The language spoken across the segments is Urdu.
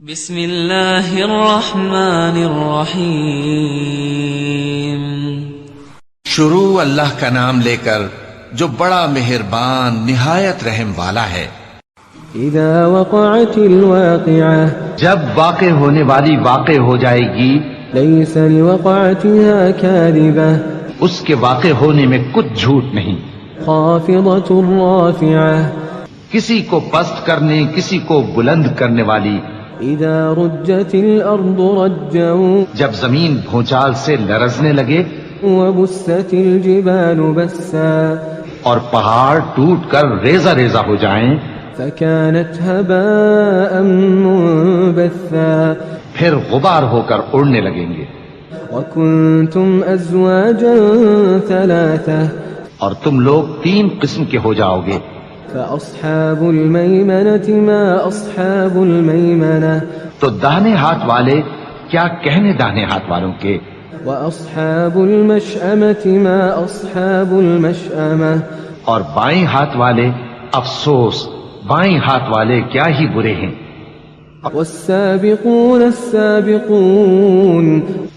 بسم اللہ الرحمن الرحیم۔ شروع اللہ کا نام لے کر جو بڑا مہربان نہایت رحم والا ہے۔ اذا وقعت الواقعہ، جب واقع ہونے والی واقع ہو جائے گی، لیس لوقعتها کاذبہ، اس کے واقع ہونے میں کچھ جھوٹ نہیں۔ خافضۃ رافعہ، کسی کو پست کرنے کسی کو بلند کرنے والی۔ اذا رجت الارض رجا، جب زمین بھونچال سے لرزنے لگے وبست الجبال بسا، اور پہاڑ ٹوٹ کر ریزہ ریزہ ہو جائیں، فكانت هباء منبثا، پھر غبار ہو کر اڑنے لگیں گے۔ وكنتم ازواجا ثلاثة، اور تم لوگ 3 قسم کے ہو جاؤ گے۔ فأصحاب الميمنة ما أصحاب الميمنة، تو داہنے ہاتھ والے کیا کہنے داہنے ہاتھ والوں کے، وأصحاب المشأمة ما أصحاب المشأمة، اور بائیں ہاتھ والے افسوس بائیں ہاتھ والے کیا ہی برے ہیں۔ والسابقون السابقون،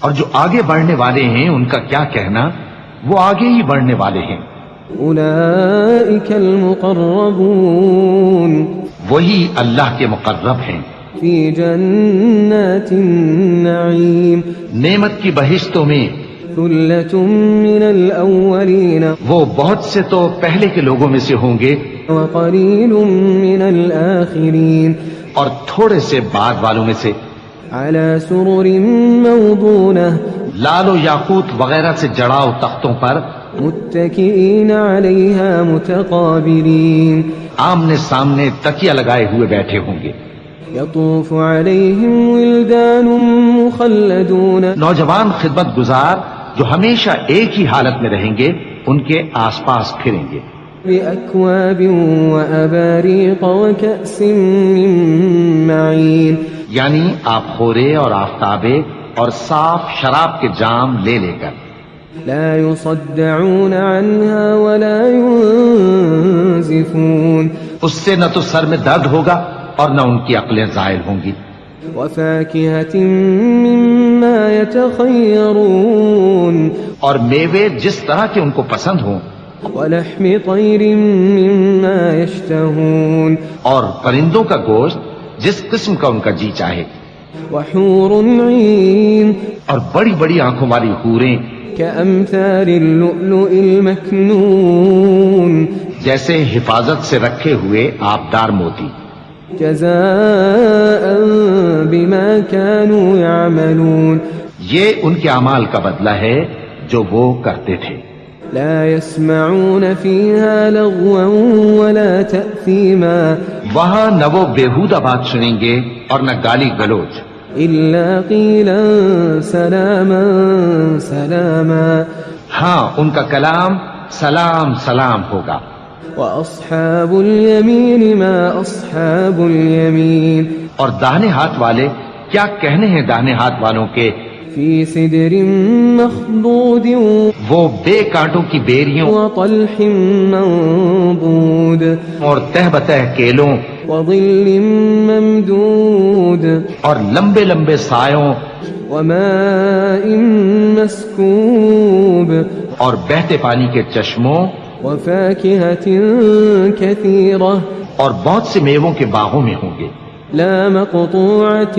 اور جو آگے بڑھنے والے ہیں ان کا کیا کہنا، وہ آگے ہی بڑھنے والے ہیں۔ أولئك المقربون، وہی اللہ کے مقرب ہیں، في جنات النعيم، نعمت کی بہشتوں میں۔ ثلة من الأولين، وہ بہت سے تو پہلے کے لوگوں میں سے ہوں گے، وقليل من الآخرين، اور تھوڑے سے بعد والوں میں سے۔ على سرر موضونة، لال و یاقوت وغیرہ سے جڑاؤ تختوں پر، متكئين عليها متقابلين، آمنے سامنے تکیہ لگائے ہوئے بیٹھے ہوں گے۔ يطوف عليهم ولدان مخلدون، نوجوان خدمت گزار جو ہمیشہ ایک ہی حالت میں رہیں گے ان کے آس پاس پھریں گے۔ بأكواب وأباريق وكأس من معين، یعنی آپ خورے اور آفتابے اور صاف شراب کے جام لے لے کر۔ لا يصدعون عنها ولا ينزفون، اس سے نہ تو سر میں درد ہوگا اور نہ ان کی عقلیں زائل ہوں گی۔ وفاكهة مما يتخيرون، اور میوے جس طرح کے ان کو پسند ہوں، ولحم طير مما يشتهون، اور پرندوں کا گوشت جس قسم کا ان کا جی چاہے، وحور عين اور بڑی بڑی آنکھوں والی حوریں كأمثال اللؤلؤ المكنون، جیسے حفاظت سے رکھے ہوئے آبدار موتی۔ جزاء بما كانوا يعملون، یہ ان کے اعمال کا بدلہ ہے جو وہ کرتے تھے۔ لا يسمعون فيها لغوا ولا تأثيما، وہاں نہ وہ بیہودہ بات سنیں گے اور نہ گالی گلوچ، إلا قيلا سلاما سلاما، ہاں ان کا کلام سلام سلام ہوگا۔ وأصحاب اليمين ما أصحاب اليمين، اور داہنے ہاتھ والے کیا کہنے ہیں داہنے ہاتھ والوں کے، في سدر مخضود وہ بے کانٹوں کی بیریوں وطلح منضود، اور تہ بتہ کیلوں وظل ممدود، اور لمبے لمبے سایوں وماء مسكوب، اور بہتے پانی کے چشموں وفاكهة كثيرة، اور بہت سے میووں کے باغوں میں ہوں گے، لا مقطوعة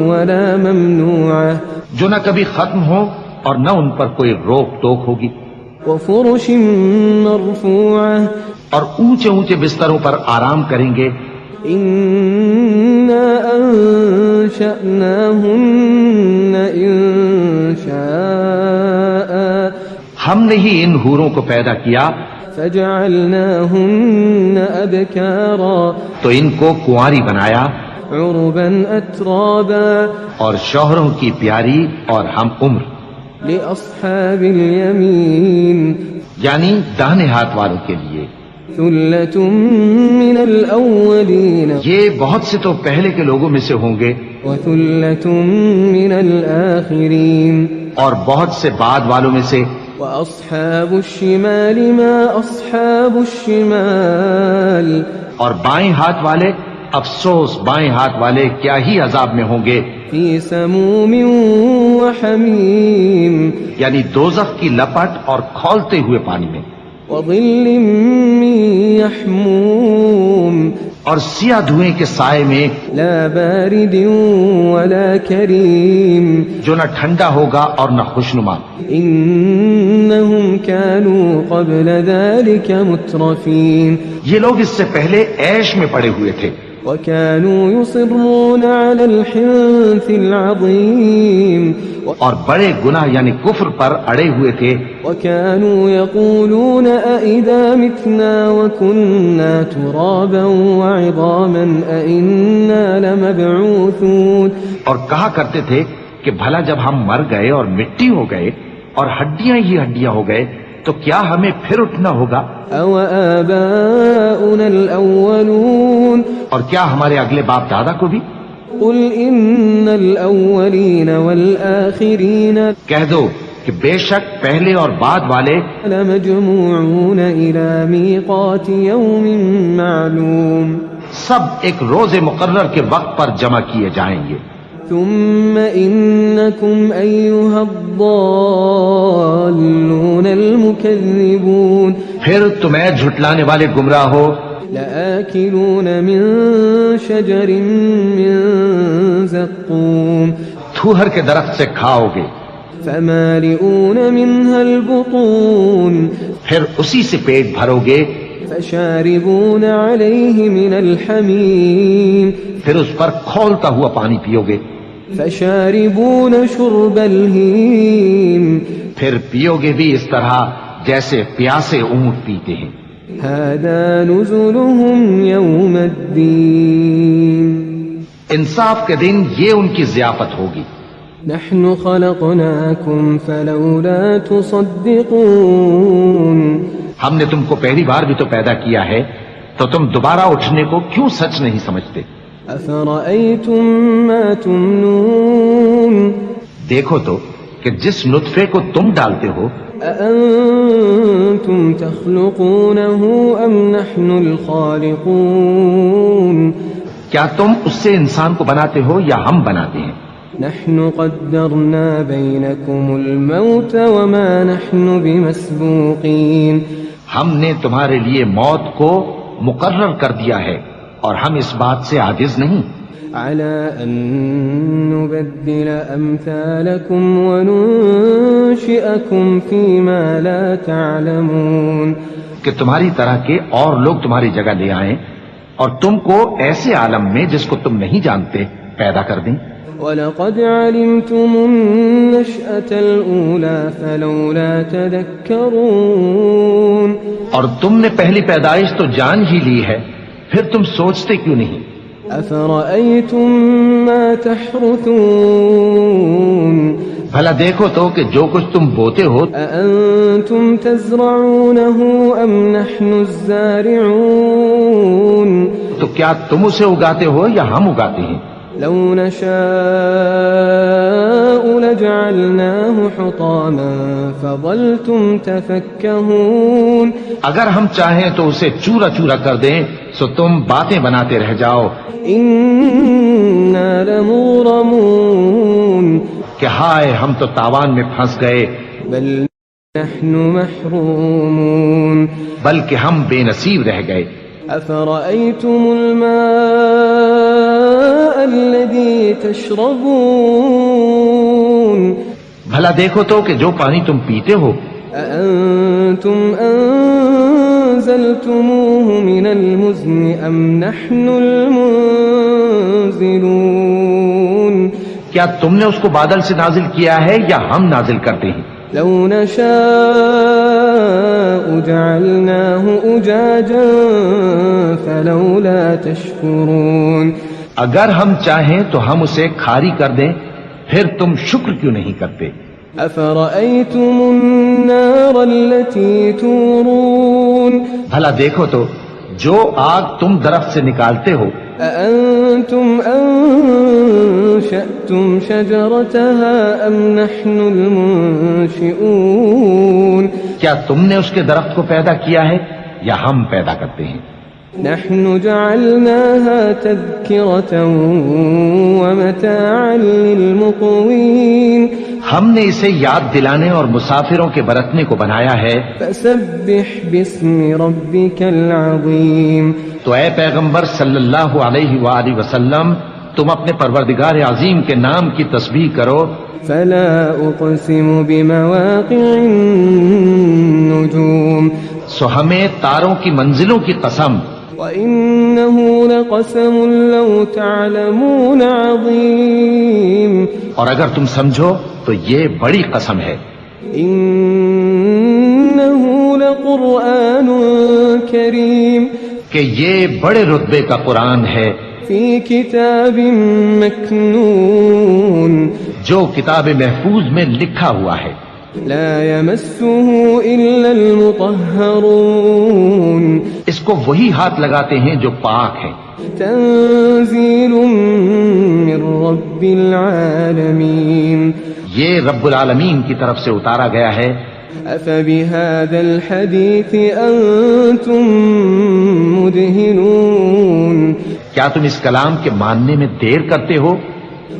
ولا ممنوعة، جو نہ کبھی ختم ہو اور نہ ان پر کوئی روک ٹوک ہوگی، وفرش مرفوعة، اور اونچے اونچے بستروں پر آرام کریں گے۔ إنا أنشأناهن إنشاء، ہم نے ہی ان حوروں کو پیدا کیا فجعلناهن أبكارا، تو ان کو کنواری بنایا، عربا أترابا، اور شوہروں کی پیاری اور ہم عمر، لأصحاب اليمين، یعنی داہنے ہاتھ والوں کے لیے۔ ثلة من الأولين، یہ بہت سے تو پہلے کے لوگوں میں سے ہوں گے وثلة من الآخرين، اور بہت سے بعد والوں میں سے۔ وأصحاب الشمال ما أصحاب الشمال، اور بائیں ہاتھ والے افسوس بائیں ہاتھ والے کیا ہی عذاب میں ہوں گے، فی سموم وحمیم یعنی دوزخ کی لپٹ اور کھولتے ہوئے پانی میں، وظل من یحموم اور سیاہ دھوئیں کے سائے میں لا بارد ولا کریم جو نہ ٹھنڈا ہوگا اور نہ خوشنما۔ انہم كانوا قبل ذلك مترفین یہ لوگ اس سے پہلے عیش میں پڑے ہوئے تھے، وكانوا يصرون على الحنث العظیم اور بڑے گناہ یعنی کفر پر اڑے ہوئے تھے، وكانوا يقولون أئذا متنا وكنا ترابا وعظاما أئنا لمبعوثون، اور کہا کرتے تھے کہ بھلا جب ہم مر گئے اور مٹی ہو گئے اور ہڈیاں ہی ہڈیاں ہو گئے تو کیا ہمیں پھر اٹھنا ہوگا؟ أو آباؤنا الأولون اور کیا ہمارے اگلے باپ دادا کو بھی؟ قل إن الأولين والآخرين کہہ دو کہ بے شک پہلے اور بعد والے لمجموعون إلى ميقات يوم معلوم سب ایک روز مقرر کے وقت پر جمع کیے جائیں گے، ثم إنكم أيها الضالون المكذبون پھر تمہیں جھٹلانے والے گمراہ ہو لآكلون من شجر من زقوم تھوہر کے درخت سے کھاؤ گے، فمالئون منها البطون پھر اسی سے پیٹ بھرو گے، فشاربون عليه من الحميم پھر اس پر کھولتا ہوا پانی پیو گے، فشاربون شرب الهيم پھر پیو گے بھی اس طرح جیسے پیاسے اونٹ پیتے ہیں۔ هذا نزلهم يوم الدين انصاف کے دن یہ ان کی ضیافت ہوگی۔ نحن خلقناكم فلولا تصدقون ہم نے تم کو پہلی بار بھی تو پیدا کیا ہے تو تم دوبارہ اٹھنے کو کیوں سچ نہیں سمجھتے؟ أفرأيتم ما تمنون دیکھو تو کہ جس نطفے کو تم ڈالتے ہو أأنتم تخلقونه أم نحن الخالقون کیا تم اس سے انسان کو بناتے ہو یا ہم بناتے ہیں؟ نحن قدرنا بينكم الموت وما نحن بمسبوقين ہم نے تمہارے لیے موت کو مقرر کر دیا ہے اور ہم اس بات سے عاجز نہیں، على أن نبدل أمثالكم وننشئكم فيما لا تعلمون کہ تمہاری طرح کے اور لوگ تمہاری جگہ لے آئیں اور تم کو ایسے عالم میں جس کو تم نہیں جانتے پیدا کر دیں۔ وَلَقَدْ عَلِمْتُمُ النَّشْأَةَ الْأُولَى فَلَوْلَا تَذَكَّرُونَ اور تم نے پہلی پیدائش تو جان ہی لی ہے، پھر تم سوچتے کیوں نہیں؟ أَفَرَأَيْتُم مَّا تَحْرُثُونَ بھلا دیکھو تو کہ جو کچھ تم بوتے ہو أَأَنتُمْ تَزْرَعُونَهُ أَمْ نَحْنُ الزَّارِعُونَ تو کیا تم اسے اگاتے ہو یا ہم اگاتے ہیں؟ لو نشاء لجعلناه حطاما فظلتم تفكهون اگر ہم چاہیں تو اسے چورا چورا کر دیں سو تم باتیں بناتے رہ جاؤ إنا لمغرمون کہ ہائے ہم تو تاوان میں پھنس گئے، بل نحن محرومون بلکہ ہم بے نصیب رہ گئے۔ أفرأيتم الماء الذي تشربون بھلا دیکھو تو کہ جو پانی تم پیتے ہو أأنتم أنزلتموه من المزن أم نحن المنزلون کیا تم نے اس کو بادل سے نازل کیا ہے یا ہم نازل کرتے ہیں؟ لو نشاء جعلناه أجاجا فلولا تشكرون اگر ہم چاہیں تو ہم اسے کھاری کر دیں، پھر تم شکر کیوں نہیں کرتے؟ أفرأيتم النار التي تورون بھلا دیکھو تو جو آگ تم درخت سے نکالتے ہو أأنتم أنشأتم شجرتها أم نحن المنشئون کیا تم نے اس کے درخت کو پیدا کیا ہے یا ہم پیدا کرتے ہیں؟ نحن جعلناها تذكرة ومتاعا للمقوين ہم نے اسے یاد دلانے اور مسافروں کے برتنے کو بنایا ہے. فسبح باسم ربك العظيم. تو اے پیغمبر صلی اللہ علیہ وآلہ وسلم تم اپنے پروردگار عظیم کے نام کی تسبیح کرو. فلا اقسم بمواقع النجوم. سو ہمیں تاروں کی منزلوں کی قسم. وإنه لقسم لو تعلمون عظيم. اور اگر تم سمجھو تو یہ بڑی قسم ہے. إنه لقرآن كريم. کہ یہ بڑے رتبے کا قرآن ہے. في كتاب مكنون. جو کتاب محفوظ میں لکھا ہوا ہے. لا يمسه إلا المطهرون. اس کو وہی ہاتھ لگاتے ہیں جو پاک ہیں. تنزيل من رب العالمين. یہ رب العالمین کی طرف سے اتارا گیا ہے. أفبهذا الحديث أنتم مدهنون. کیا تم اس کلام کے ماننے میں دیر کرتے ہو؟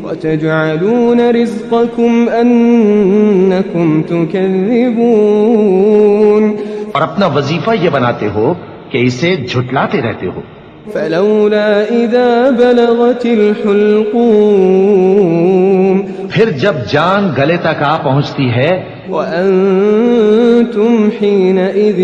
وتجعلون رزقكم أنكم تكذبون. اور اپنا وظیفہ یہ بناتے ہو کہ اسے جھٹلاتے رہتے ہو. فلولا إذا بلغت الحلقوم. پھر جب جان گلے تک آ پہنچتی ہے. وأنتم حينئذ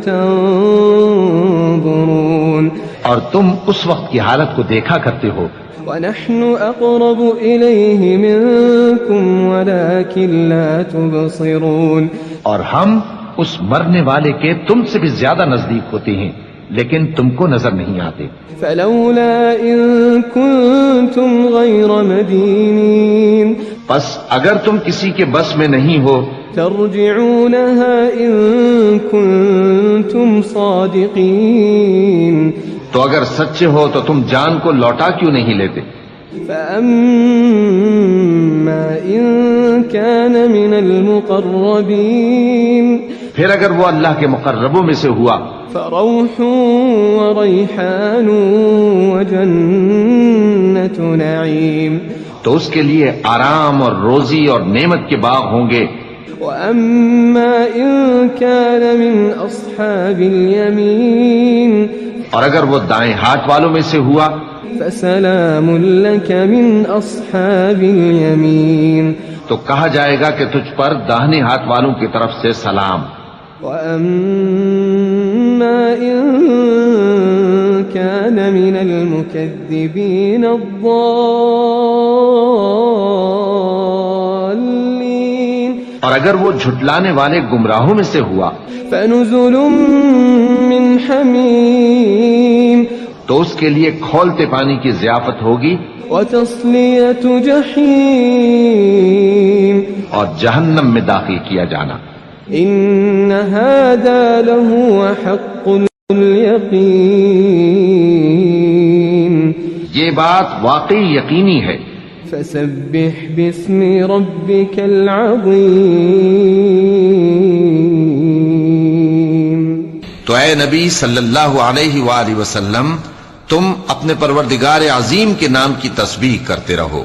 تنظرون. اور تم اس وقت کی حالت کو دیکھا کرتے ہو. ونحن أقرب إليه منكم ولكن لا تبصرون. اور ہم اس مرنے والے کے تم سے بھی زیادہ نزدیک ہوتے ہیں لیکن تم کو نظر نہیں آتے. فلولا إن كنتم غير مدينين. پس اگر تم کسی کے بس میں نہیں ہو ترجعونها إن كنتم صادقين. تو اگر سچے ہو تو تم جان کو لوٹا کیوں نہیں لیتے؟ فأما إن كان من المقربين. پھر اگر وہ اللہ کے مقربوں میں سے ہوا فروح وريحان وجنة نعيم. تو اس کے لیے آرام اور روزی اور نعمت کے باغ ہوں گے. وأما إن كان من أصحاب اليمين. اور اگر وہ دائیں ہاتھ والوں میں سے ہوا فسلام لك من أصحاب اليمين. تو کہا جائے گا کہ تجھ پر داہنے ہاتھ والوں کی طرف سے سلام. وأما إن كان من المكذبين الضالين. اور اگر وہ جھٹلانے والے گمراہوں میں سے ہوا فنزل من حمیم. تو اس کے لیے کھولتے پانی کی ضیافت ہوگی وتصلیۃ جحیم. اور جہنم میں داخل کیا جانا. ان هذا لهو حق اليقین. یہ بات واقعی یقینی ہے. فسبح باسم ربك العظیم. تو اے نبی صلی اللہ علیہ وآلہ وسلم تم اپنے پروردگار عظیم کے نام کی تسبیح کرتے رہو.